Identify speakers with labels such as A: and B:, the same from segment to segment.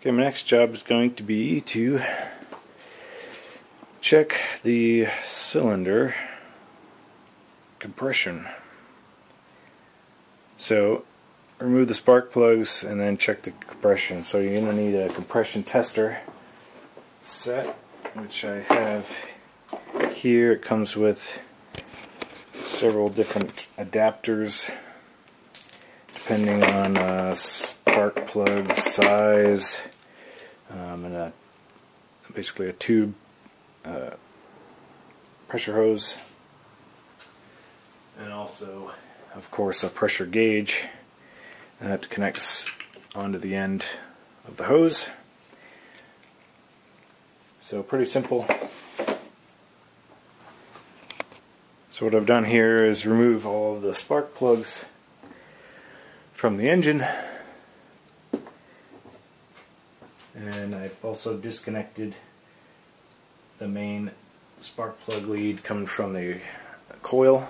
A: Okay, my next job is going to be to check the cylinder compression. So remove the spark plugs and then check the compression. So you're going to need a compression tester set, which I have here. It comes with several different adapters depending on spark plug size, and basically a tube pressure hose, and also of course a pressure gauge that connects onto the end of the hose. So pretty simple. So what I've done here is remove all of the spark plugs from the engine, and I've also disconnected the main spark plug lead coming from the coil,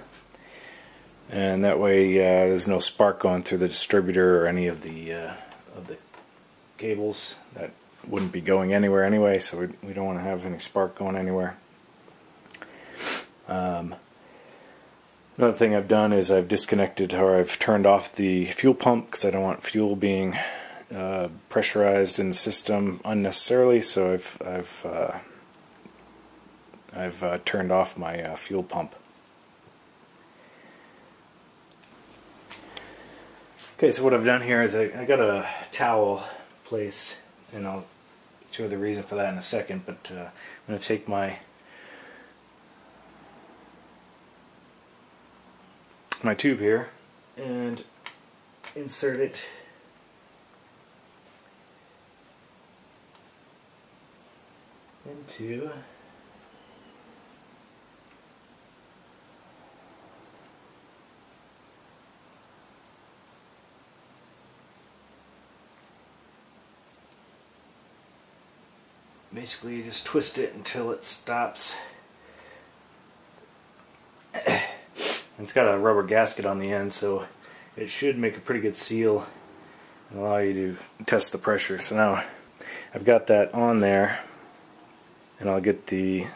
A: and that way there's no spark going through the distributor or any of the cables that wouldn't be going anywhere anyway, so we don't want to have any spark going anywhere. Another thing I've done is I've disconnected, or I've turned off the fuel pump, because I don't want fuel being pressurized in the system unnecessarily. So I've turned off my fuel pump. Okay, so what I've done here is I got a towel placed, and I'll show you the reason for that in a second. But I'm going to take my tube here and insert it into basically you just twist it until it stops. It's got a rubber gasket on the end, so it should make a pretty good seal and allow you to test the pressure. So now I've got that on there, and I'll get the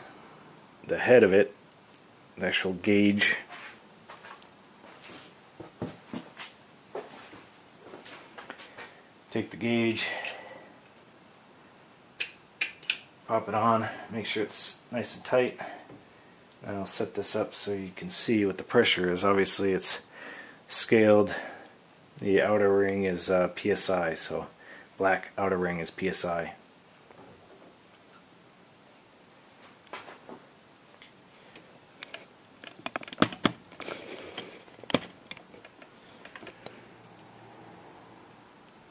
A: head of it, the actual gauge. Take the gauge, pop it on, make sure it's nice and tight. And I'll set this up so you can see what the pressure is. Obviously it's scaled. The outer ring is PSI, so black outer ring is PSI.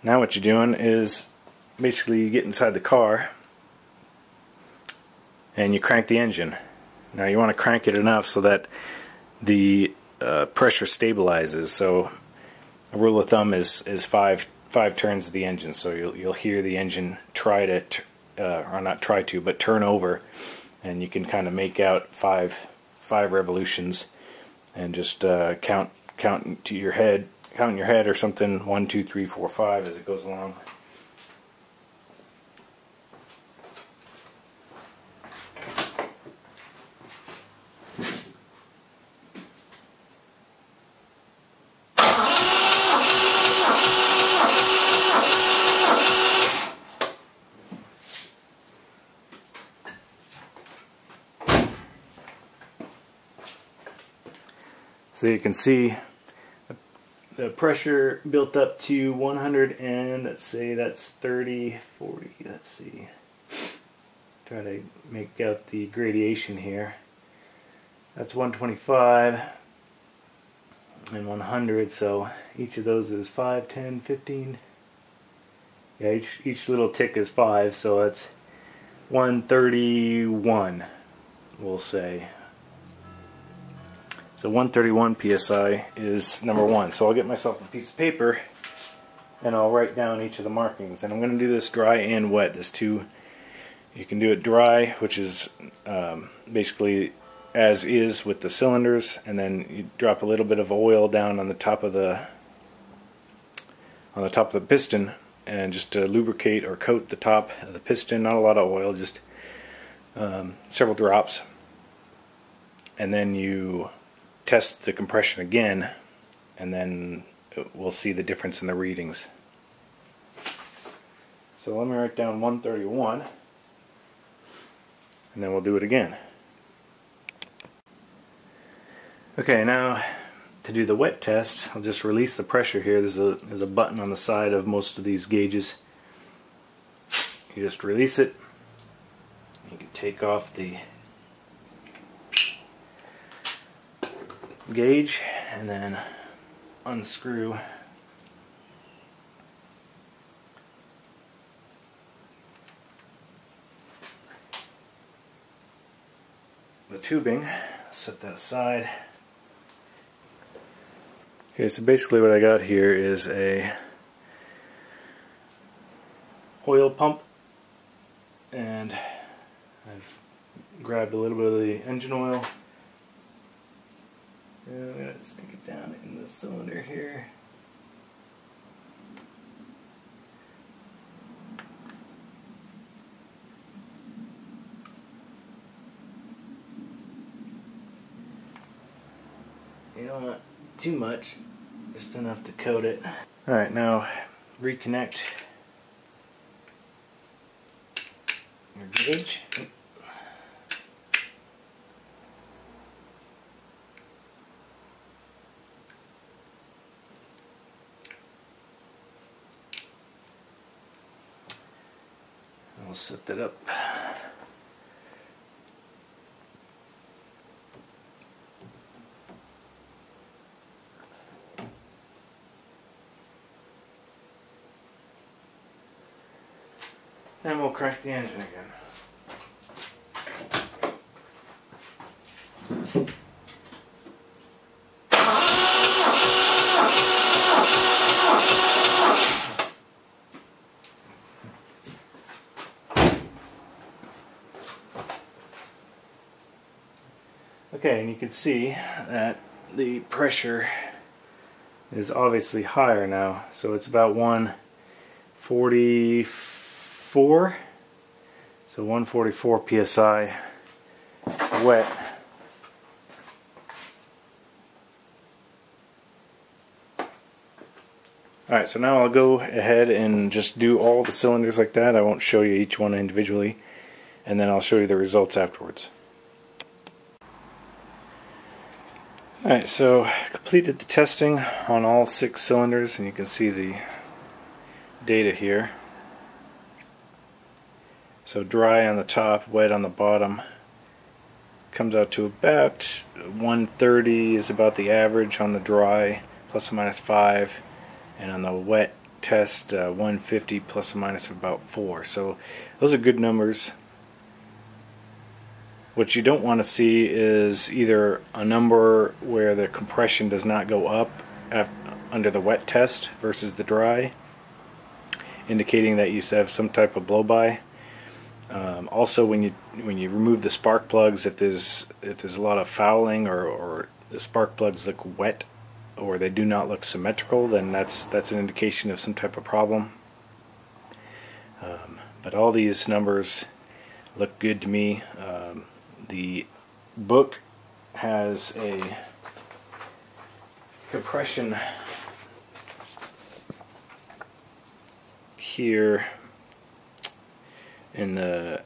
A: Now what you're doing is basically you get inside the car and you crank the engine. Now you want to crank it enough so that the pressure stabilizes. So a rule of thumb is five turns of the engine. So you'll hear the engine try to, or not try to, but turn over, and you can kind of make out five revolutions, and just count to your head, count in your head or something, 1, 2, 3, 4, 5 as it goes along. So you can see the pressure built up to 100, and let's say that's 30, 40, let's see. Try to make out the gradation here. That's 125 and 100, so each of those is 5, 10, 15. Yeah, each little tick is 5, so that's 131, we'll say. So 131 psi is number 1. So I'll get myself a piece of paper and I'll write down each of the markings. And I'm going to do this dry and wet. There's two. You can do it dry, which is basically as is with the cylinders, and then you drop a little bit of oil down on the top of the piston, and just to lubricate or coat the top of the piston. Not a lot of oil, just several drops, and then you test the compression again, and then we'll see the difference in the readings. So let me write down 131, and then we'll do it again. Okay, now to do the wet test, I'll just release the pressure here. There's a button on the side of most of these gauges. You just release it. You can take off the gauge and then unscrew the tubing. Set that aside. Okay, so basically what I got here is a oil pump, and I've grabbed a little bit of the engine oil, and I'm going to stick it down in the cylinder here. You don't want too much, just enough to coat it. Alright, now reconnect your gauge. I'll set that up. Then we'll crank the engine again. Okay, and you can see that the pressure is obviously higher now, so it's about 144, so 144 psi wet. Alright, so now I'll go ahead and just do all the cylinders like that. I won't show you each one individually, and then I'll show you the results afterwards. Alright, so completed the testing on all 6 cylinders, and you can see the data here. So dry on the top, wet on the bottom. Comes out to about 130 is about the average on the dry, plus or minus 5, and on the wet test 150 plus or minus about 4. So those are good numbers. What you don't want to see is either a number where the compression does not go up under the wet test versus the dry, indicating that you have some type of blow-by. Also, when you remove the spark plugs, if there's a lot of fouling or the spark plugs look wet or they do not look symmetrical, then that's an indication of some type of problem. But all these numbers look good to me. The book has a compression here in the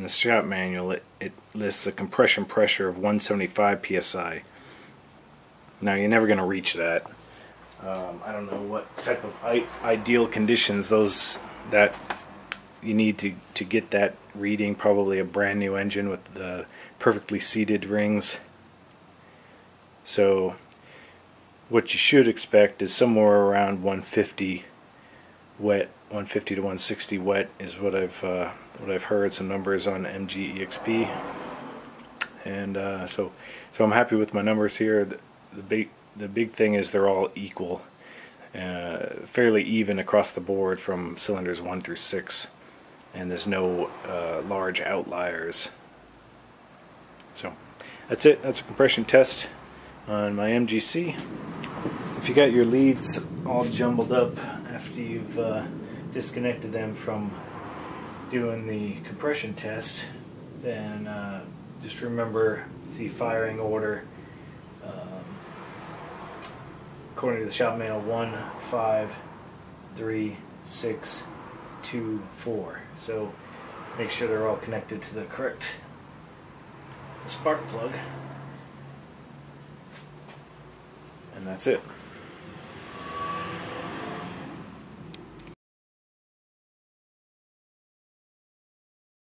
A: strap manual. It lists a compression pressure of 175 psi. Now you're never going to reach that. I don't know what type of ideal conditions that you need to get that reading. Probably a brand new engine with the perfectly seated rings. So what you should expect is somewhere around 150 wet, 150 to 160 wet is what I've heard. Some numbers on MGEXP, and so I'm happy with my numbers here. The big thing is they're all equal, fairly even across the board from cylinders 1 through 6. And there's no large outliers. So that's it. That's a compression test on my MGC. If you got your leads all jumbled up after you've disconnected them from doing the compression test, then just remember the firing order. According to the shop manual, 1, 5, 3, 6, 2, 4. So make sure they're all connected to the correct spark plug. And that's it.